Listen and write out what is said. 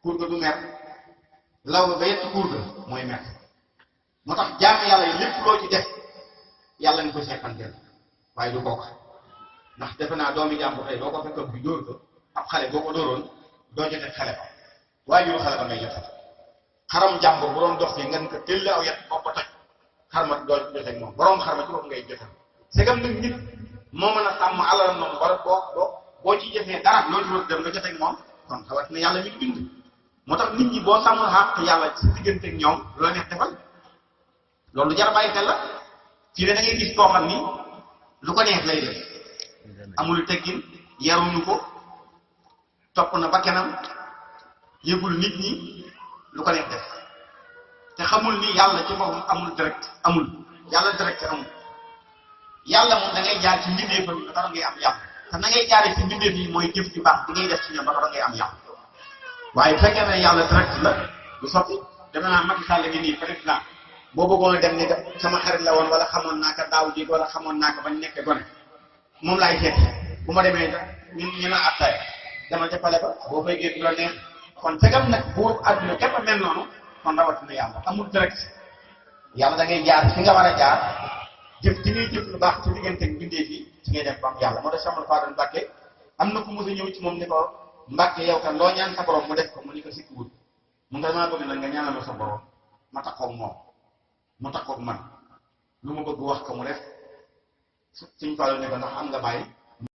kuur ga du mer law ba yett kuur ga mooy mer moo tax jaamu yàlla yi lépp loo ci def yàlla nga ko seqanteel waaye du bokk ndax defe naa doomi jàmbur tey doo ko fekk bi dóor ko ab xale boo ko dóoroon doo jotee xale ba waajuru xale ba ngay jotee xaram jàmbur bu doon dox fii ngeen ko tëll aw yet bopp ko toj xarma doo jotee moom borom xarma ci bopp ngay jotee segam nag nit moo mën a sàmm alalam moom wala boo ci jëfee dara loo ci war dem nga jotee moom kon xawat na yàlla mi ngi bind moo tax nit ñi boo sàmmul xàq yàlla ci diggante ak ñoom loo neex defal loolu jar a bàyyi xel la fii ne da ngay gis koo xam ni lu ko neex lay def amul teggin yaruñu ko topp na bakkanam yëgul nit ñi lu ko neex def te xamul ni yàlla ci boppam amul direct amul yàlla direct amul yàlla moom da ngay jaar ci mbindeefam ba tax ngay am yàlla te na ngay jaaree ci mbindeef yi mooy jëf ci baax di ngay def ci ñoom ba tax ngay am yàlla waaye bu fekkee ne yàlla direct la du sotti defe naa Macky Sall ngi nii président boo bëggoon a dem ni sama xarit la woon wala xamoon naa ko daaw ji wala xamoon naa ko bañ nekkee gone moom laay seet bu ma demee ñu na attaaya dama ca pale ba boo fay géej du la neex kon fegam nag buur àdduna képp a mel noonu kon rawatina yàlla amul direct yàlla da ngay jaar fi nga war a jaar jëf ci ngay jëf lu baax ci diggante mbindeef yi ci ngay def ba am yàlla moo tax Cheikh Fadal Mbàkke am na ku mos a ñëw ci moom ni ko Mbàkke yow kan loo ñaan sa borom mu def ko mu ni ko sikki wut mun nga damaa bëgg nag nga ñaanal ma sa borom ma taxaw moom mu taxaw man lu ma bëgg wax ko mu def suñ Fallou ne ko ndax am nga bàyyi